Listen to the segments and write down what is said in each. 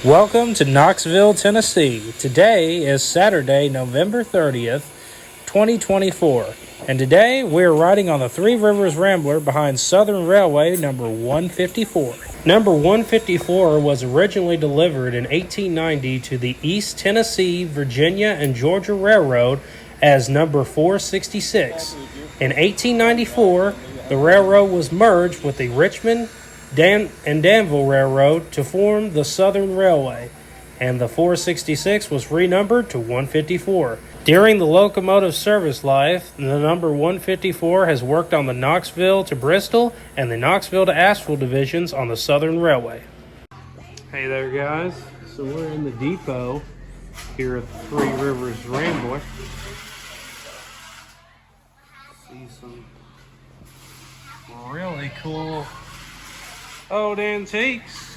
Welcome to Knoxville, Tennessee. Today is Saturday, November 30th, 2024. And today we're riding on the Three Rivers Rambler behind Southern Railway number 154. Number 154 was originally delivered in 1890 to the East Tennessee, Virginia, and Georgia Railroad as number 466. In 1894, the railroad was merged with the Richmond and Danville Railroad to form the Southern Railway, and the 466 was renumbered to 154. During the locomotive service life, the number 154 has worked on the Knoxville to Bristol and the Knoxville to Asheville divisions on the Southern Railway. Hey there, guys. So we're in the depot here at the Three Rivers Rambler. See some really cool old antiques.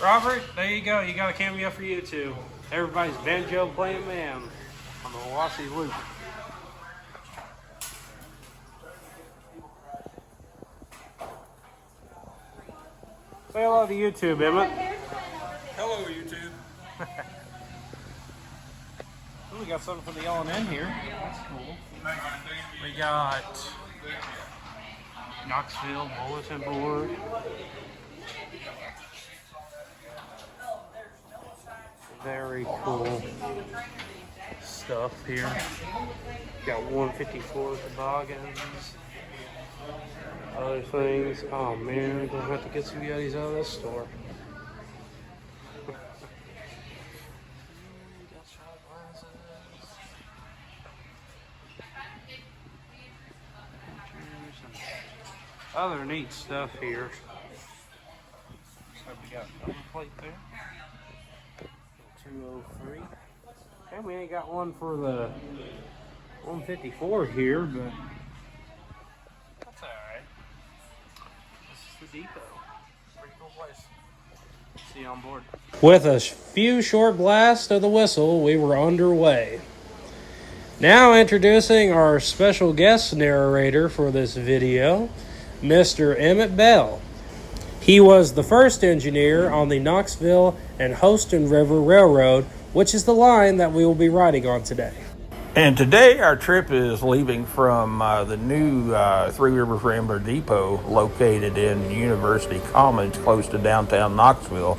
Robert, there you go. You got a cameo for you too. Everybody's banjo playing man on the Wassy Loop. Say hello to YouTube, Emmett. Hello, YouTube. Ooh, we got something for the L&N here. That's cool. We got Knoxville bulletin board. Very cool stuff here. Got 154 toboggans. Other things. Oh man, we're gonna have to get some Yetis out of this store. Other neat stuff here. So we got a number plate there. 203. And we ain't got one for the 154 here, but that's alright. This is the depot. Pretty cool place. See you on board. With a few short blasts of the whistle, we were underway. Now introducing our special guest narrator for this video, Mr. Emmett Bell. He was the first engineer on the Knoxville and Houston River Railroad, which is the line that we will be riding on today. And today our trip is leaving from the new Three Rivers Rambler Depot located in University Commons, close to downtown Knoxville.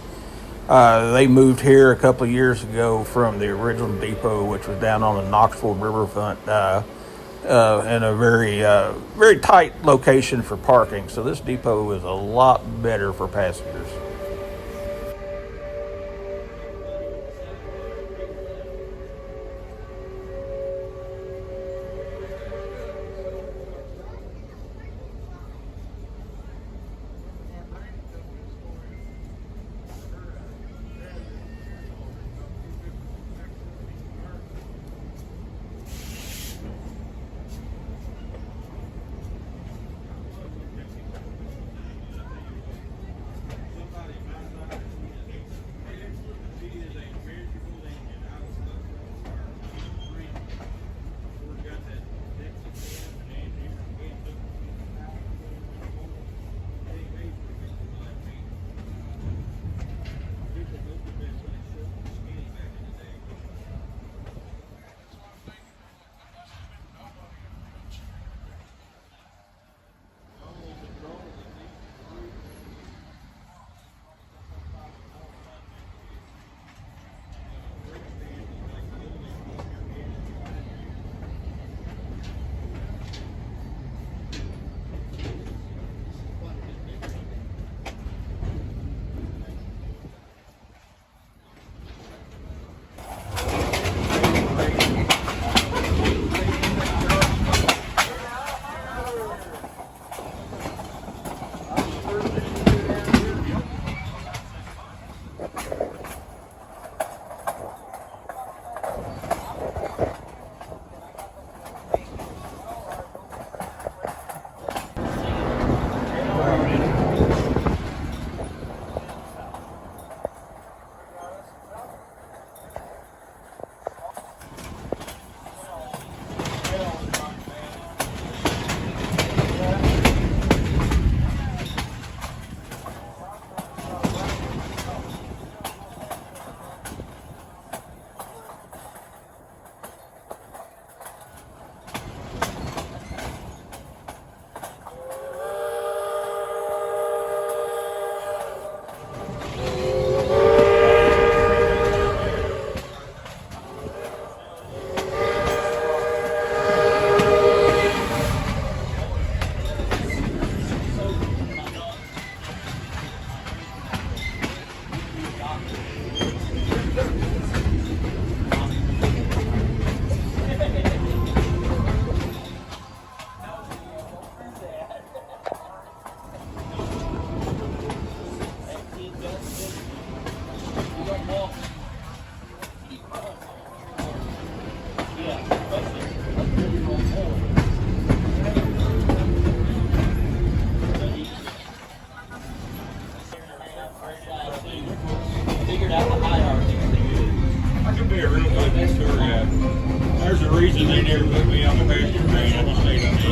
They moved here a couple of years ago from the original depot, which was down on the Knoxville riverfront, in a very tight location for parking. So this depot is a lot better for passengers.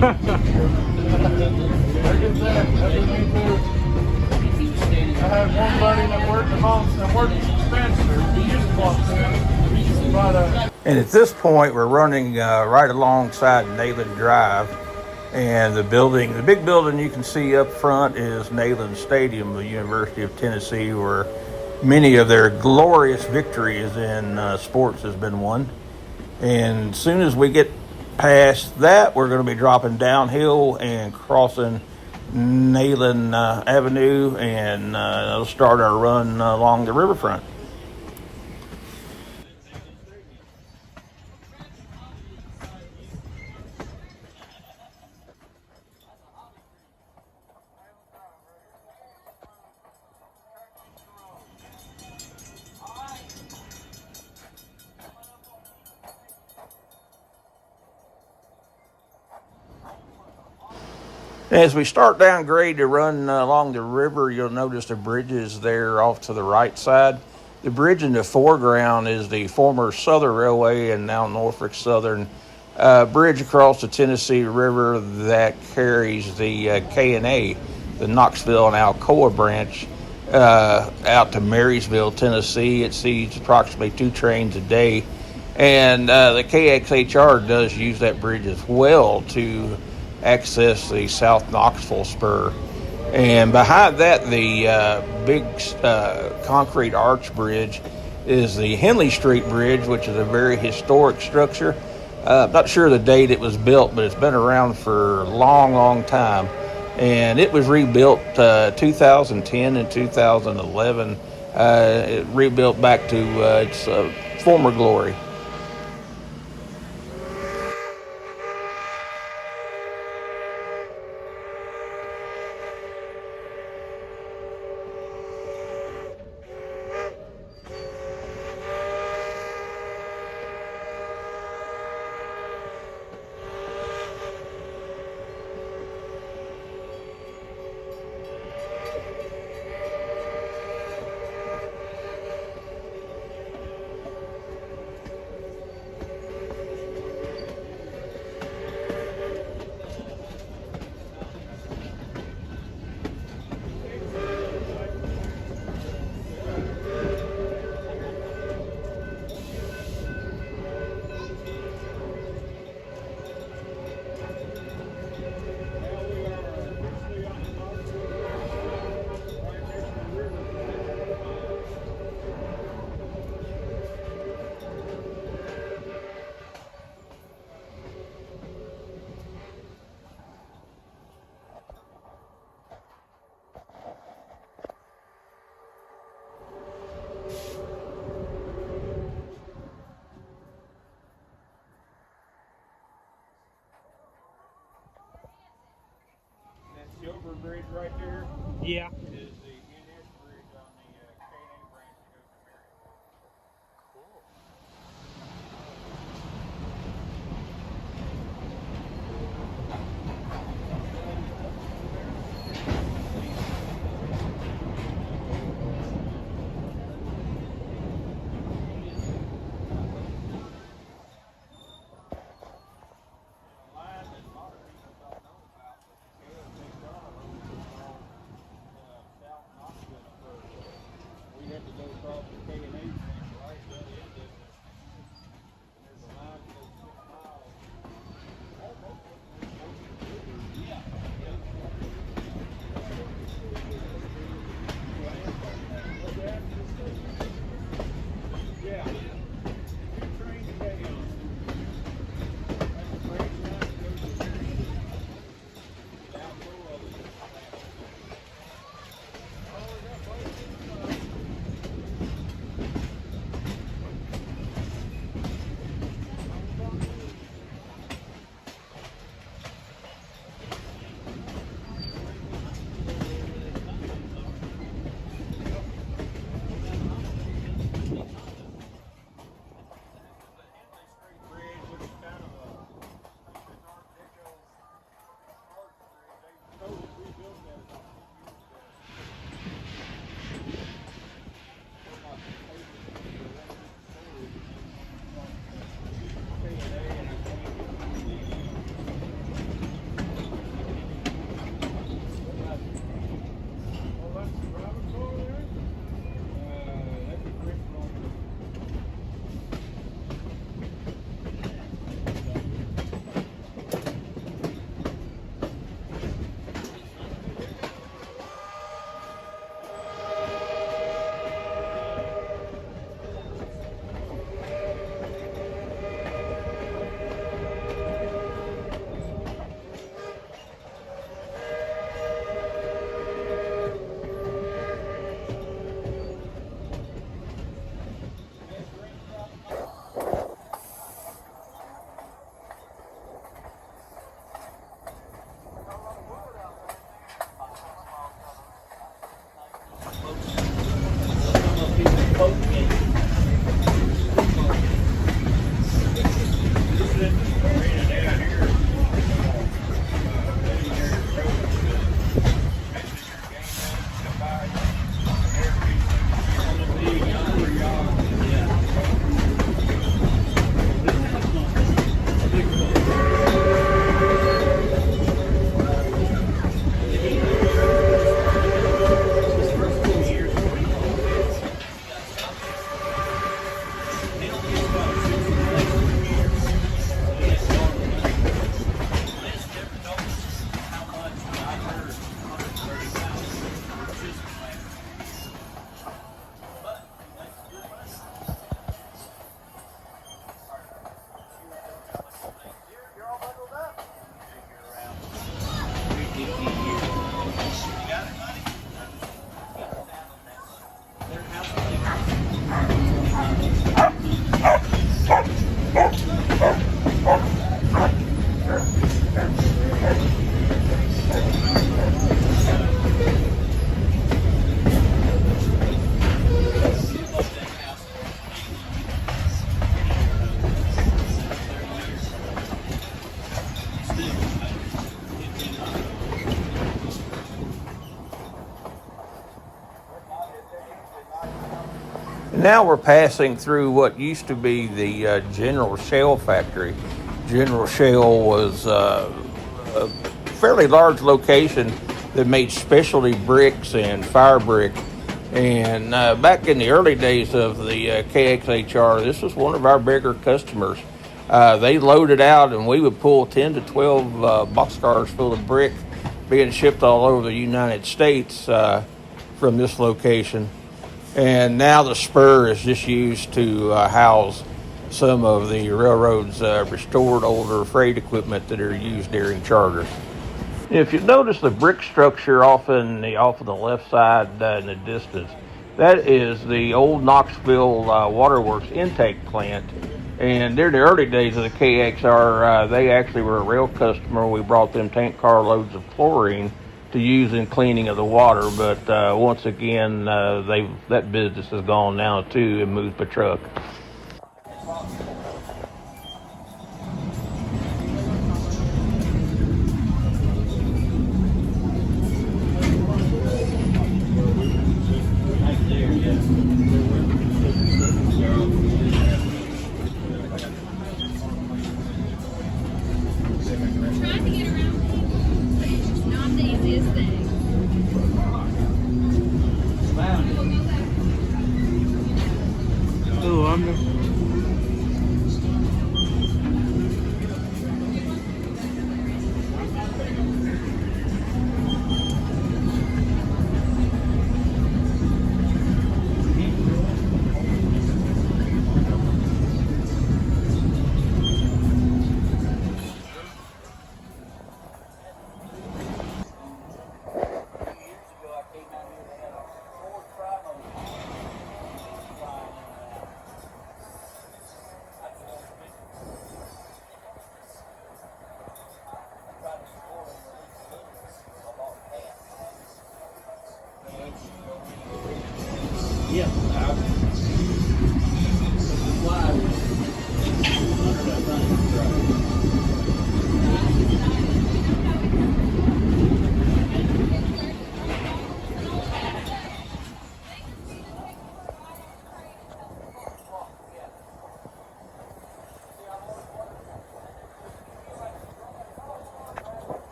I had one buddy that worked at Spencer. He used to walk there. And at this point, we're running right alongside Nayland Drive. And the big building you can see up front is Nayland Stadium, the University of Tennessee, where many of their glorious victories in sports has been won. And as soon as we get past that, we're going to be dropping downhill and crossing Nayland Avenue, and it'll start our run along the riverfront. As we start down grade to run along the river, you'll notice the bridges there off to the right side. The bridge in the foreground is the former Southern Railway and now Norfolk Southern bridge across the Tennessee River that carries the K&A, the Knoxville and Alcoa branch, out to Marysville, Tennessee. It sees approximately 2 trains a day. And the KXHR does use that bridge as well to access the South Knoxville spur. And behind that, the big concrete arch bridge is the Henley Street Bridge, which is a very historic structure. Not sure the date it was built, but it's been around for a long, long time. And it was rebuilt 2010 and 2011. It rebuilt back to its former glory. Silver Bridge right there. Yeah. Is the NS Bridge on the K&A branch that goes to Marysville. Cool. now we're passing through what used to be the General Shale factory. General Shale was a fairly large location that made specialty bricks and fire brick. And back in the early days of the KXHR, this was one of our bigger customers. They loaded out, and we would pull 10 to 12 boxcars full of brick being shipped all over the United States from this location. And now the spur is just used to house some of the railroad's restored older freight equipment that are used during charters. If you notice the brick structure off on the left side in the distance, that is the old Knoxville Waterworks intake plant. And during the early days of the KXR, they actually were a rail customer. We brought them tank car loads of chlorine to use in cleaning of the water. But once again, that business is gone now too and moved by truck.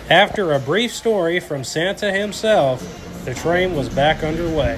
After a brief story from Santa himself, the train was back underway.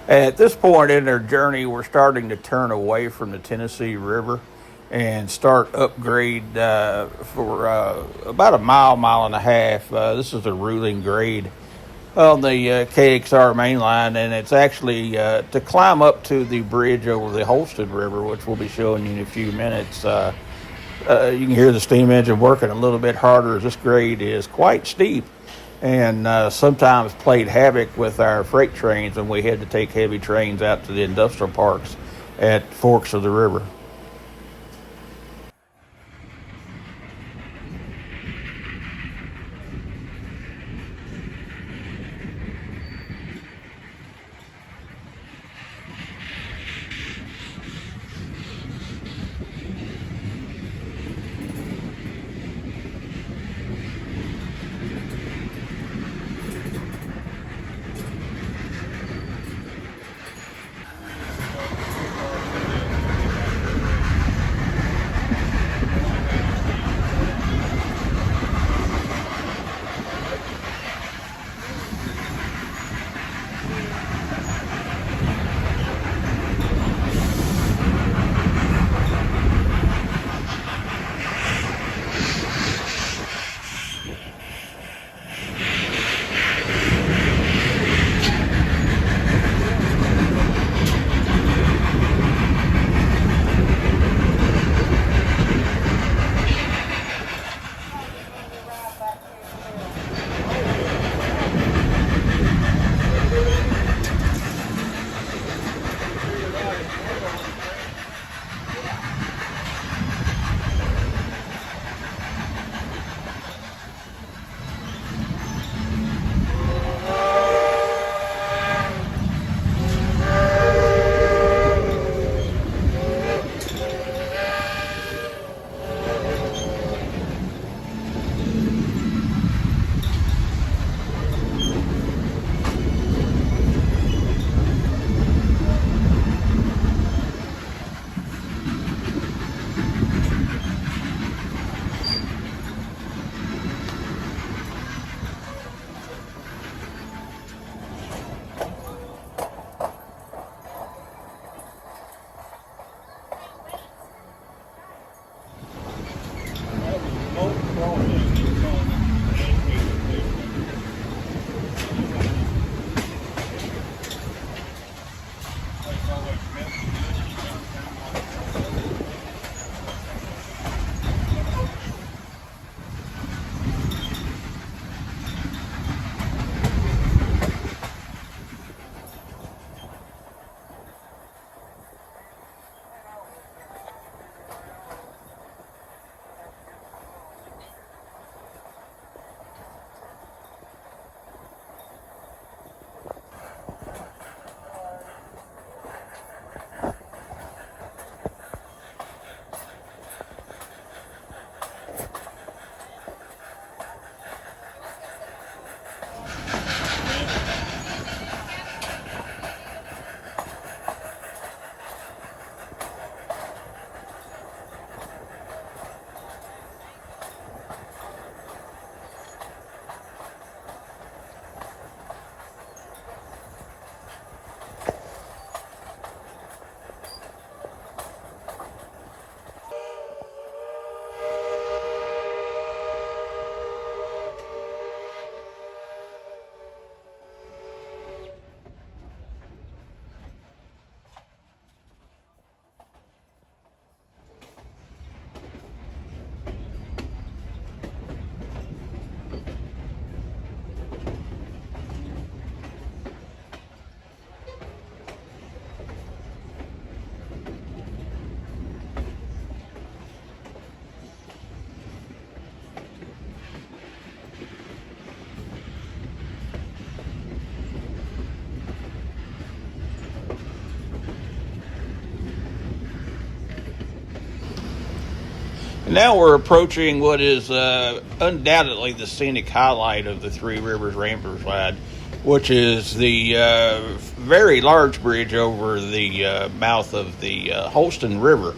At this point in their journey, we're starting to turn away from the Tennessee River and start upgrade for about a mile and a half. This is a ruling grade on the KXR main line, and it's actually to climb up to the bridge over the Holston River, which we'll be showing you in a few minutes. You can hear the steam engine working a little bit harder as this grade is quite steep, and sometimes played havoc with our freight trains when we had to take heavy trains out to the industrial parks at forks of the river. Now we're approaching what is undoubtedly the scenic highlight of the Three Rivers Ramblers ride, which is the very large bridge over the mouth of the Holston River.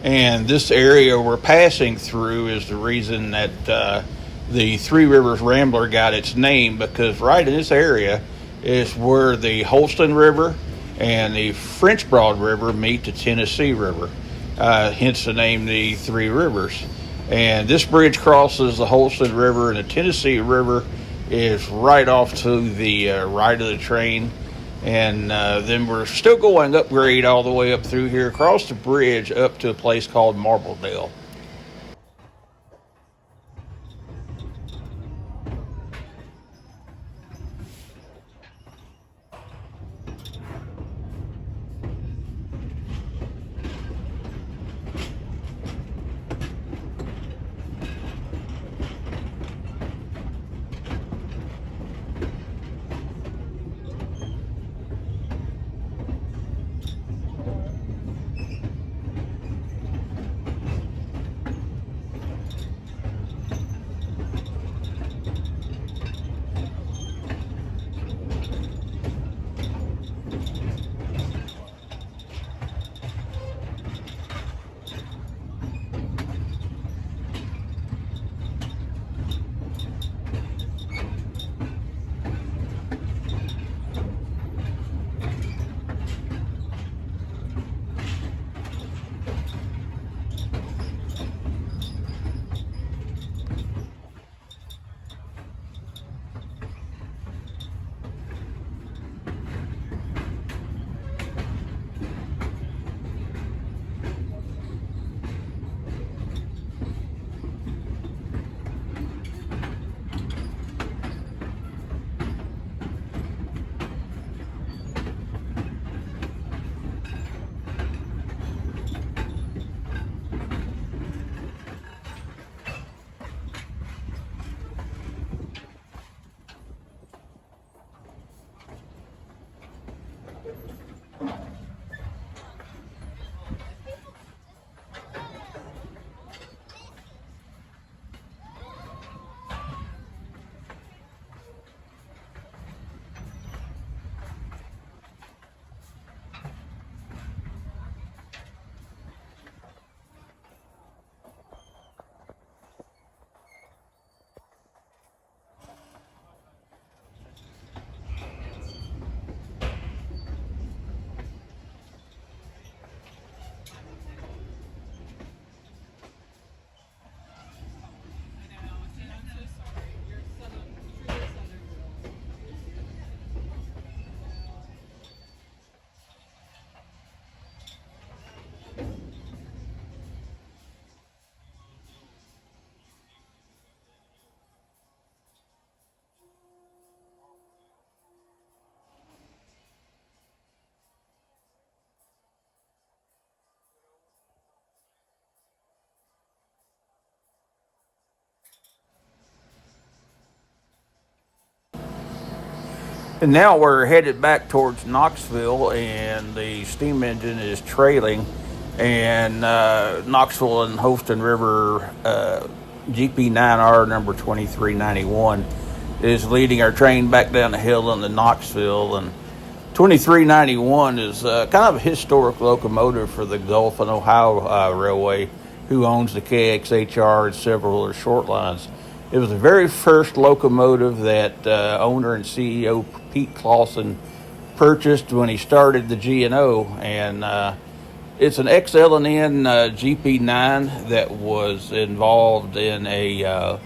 And this area we're passing through is the reason that the Three Rivers Rambler got its name, because right in this area is where the Holston River and the French Broad River meet the Tennessee River. Hence the name, the Three Rivers. And this bridge crosses the Holston River, and the Tennessee River is right off to the right of the train. And then we're still going upgrade all the way up through here, across the bridge up to a place called Marbledale. And now we're headed back towards Knoxville, and the steam engine is trailing. And Knoxville and Holston River GP9R number 2391 is leading our train back down the hill into Knoxville. And 2391 is kind of a historic locomotive for the Gulf and Ohio Railway, who owns the KXHR and several other short lines. It was the very first locomotive that owner and CEO Pete Clausen purchased when he started the G&O, and it's an XL&N GP9 that was involved in a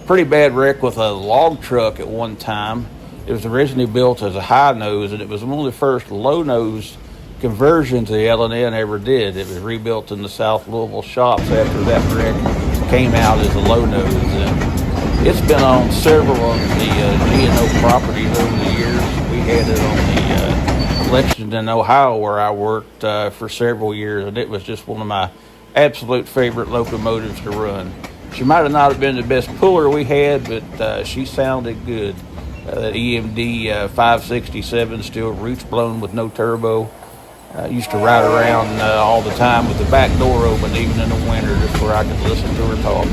pretty bad wreck with a log truck at one time. It was originally built as a high nose, and it was one of the first low nose conversions the L&N ever did. It was rebuilt in the South Louisville shops after that wreck came out as a low nose. And it's been on several of the G&O properties over the years. We had it on the Lexington, Ohio, where I worked for several years, and it was just one of my absolute favorite locomotives to run. She might have not been the best puller we had, but she sounded good. EMD 567, still roots blown with no turbo. Used to ride around all the time with the back door open, even in the winter, just where I could listen to her talk.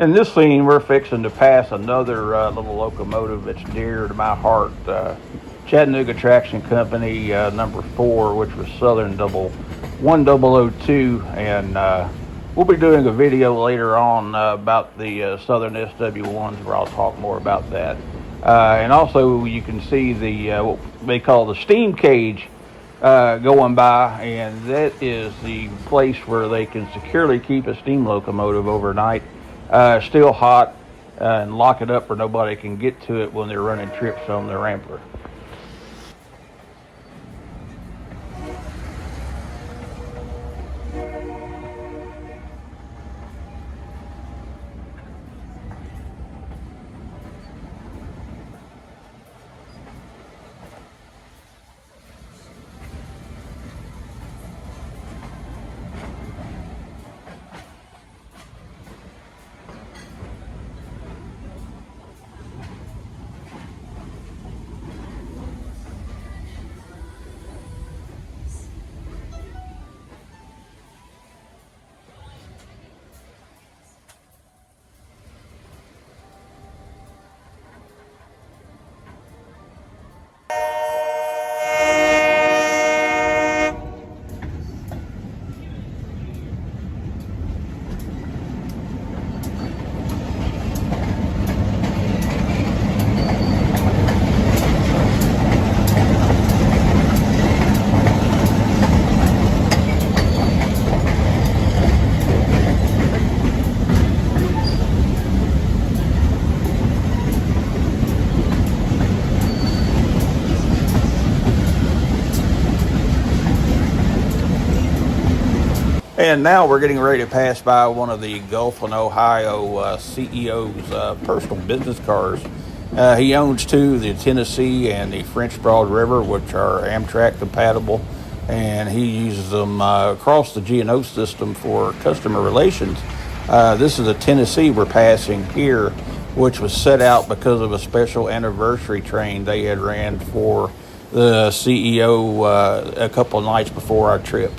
In this scene, we're fixing to pass another little locomotive that's dear to my heart. Chattanooga Traction Company number 4, which was Southern 1002, and we'll be doing a video later on about the Southern SW1s, where I'll talk more about that. And also, you can see the what they call the steam cage going by, and that is the place where they can securely keep a steam locomotive overnight, still hot, and lock it up where nobody can get to it when they're running trips on the Rambler. And now we're getting ready to pass by one of the Gulf and Ohio CEO's personal business cars. He owns 2, the Tennessee and the French Broad River, which are Amtrak compatible, and he uses them across the G&O system for customer relations. This is a Tennessee we're passing here, which was set out because of a special anniversary train they had ran for the CEO a couple of nights before our trip.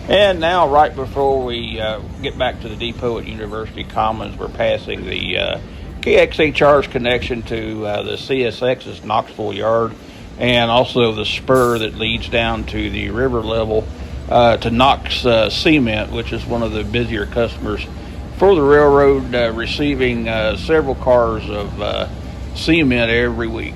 And now, right before we get back to the depot at University Commons, we're passing the KXHR's connection to the CSX's Knoxville yard, and also the spur that leads down to the river level to Knox Cement, which is one of the busier customers for the railroad, receiving several cars of cement every week.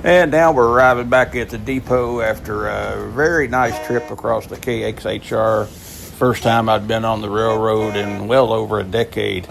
And now we're arriving back at the depot after a very nice trip across the KXHR. First time I'd been on the railroad in well over a decade.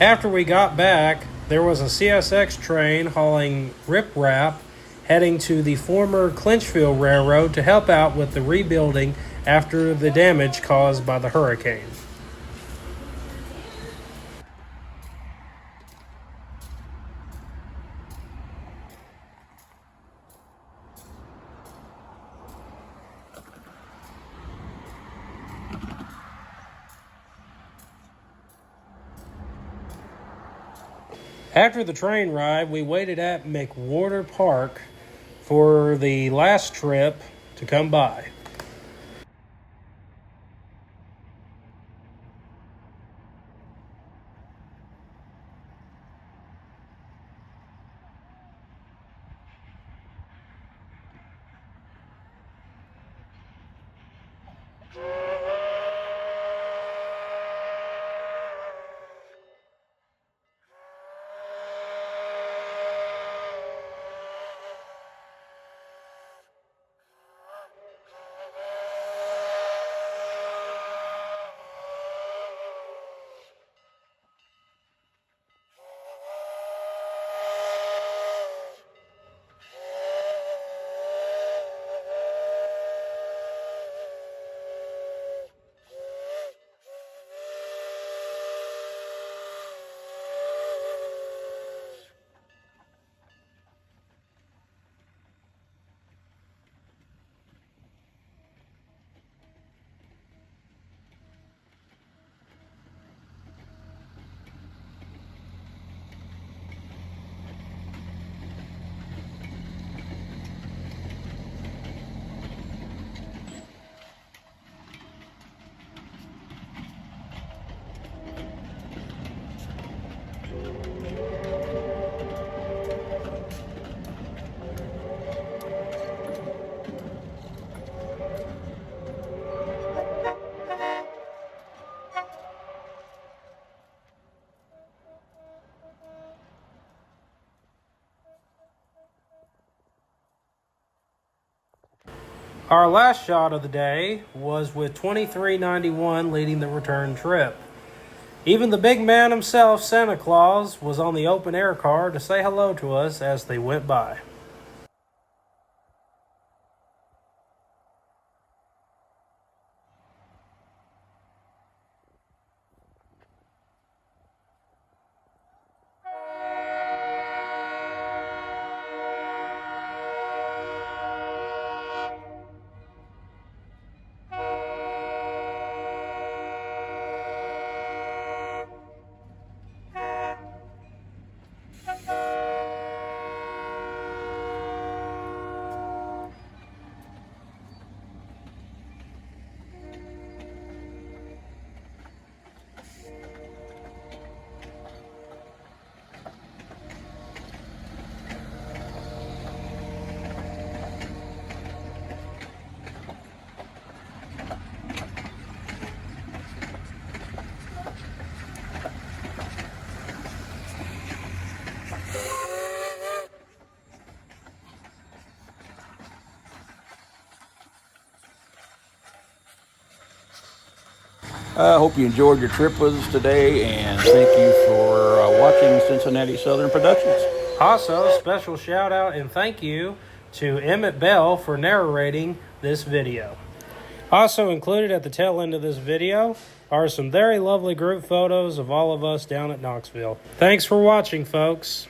After we got back, there was a CSX train hauling riprap heading to the former Clinchfield Railroad to help out with the rebuilding after the damage caused by the hurricane. After the train ride, we waited at McWhorter Park for the last trip to come by. Our last shot of the day was with 2391 leading the return trip. Even the big man himself, Santa Claus, was on the open air car to say hello to us as they went by. I hope you enjoyed your trip with us today, and thank you for watching Cincinnati Southern Productions. Also, special shout out and thank you to Emmett Bell for narrating this video. Also included at the tail end of this video are some very lovely group photos of all of us down at Knoxville. Thanks for watching, folks.